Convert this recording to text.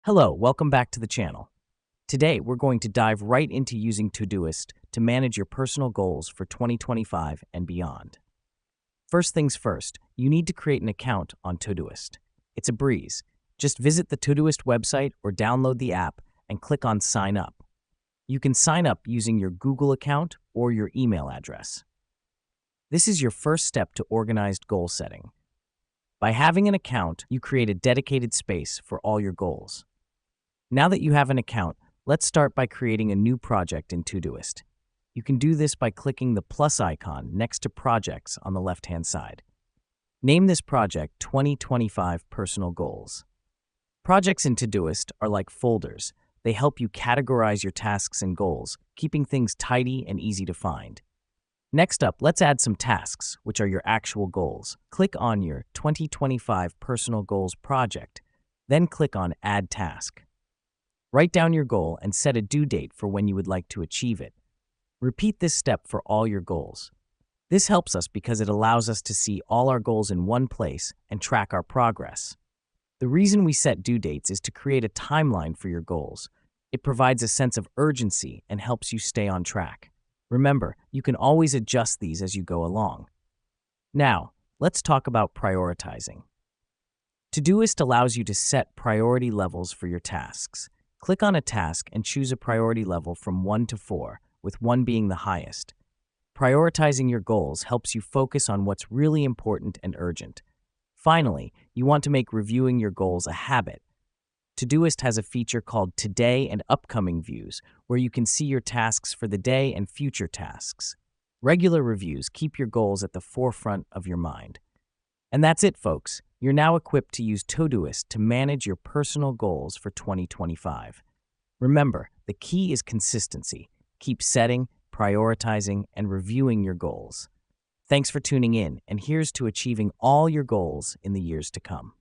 Hello, welcome back to the channel. Today, we're going to dive right into using Todoist to manage your personal goals for 2025 and beyond. First things first, you need to create an account on Todoist. It's a breeze. Just visit the Todoist website or download the app and click on Sign Up. You can sign up using your Google account or your email address. This is your first step to organized goal setting. By having an account, you create a dedicated space for all your goals. Now that you have an account, let's start by creating a new project in Todoist. You can do this by clicking the plus icon next to Projects on the left-hand side. Name this project 2025 Personal Goals. Projects in Todoist are like folders. They help you categorize your tasks and goals, keeping things tidy and easy to find. Next up, let's add some tasks, which are your actual goals. Click on your 2025 Personal Goals project, then click on Add Task. Write down your goal and set a due date for when you would like to achieve it. Repeat this step for all your goals. This helps us because it allows us to see all our goals in one place and track our progress. The reason we set due dates is to create a timeline for your goals. It provides a sense of urgency and helps you stay on track. Remember, you can always adjust these as you go along. Now, let's talk about prioritizing. Todoist allows you to set priority levels for your tasks. Click on a task and choose a priority level from 1 to 4, with 1 being the highest. Prioritizing your goals helps you focus on what's really important and urgent. Finally, you want to make reviewing your goals a habit. Todoist has a feature called Today and Upcoming Views, where you can see your tasks for the day and future tasks. Regular reviews keep your goals at the forefront of your mind. And that's it, folks. You're now equipped to use Todoist to manage your personal goals for 2025. Remember, the key is consistency. Keep setting, prioritizing, and reviewing your goals. Thanks for tuning in, and here's to achieving all your goals in the years to come.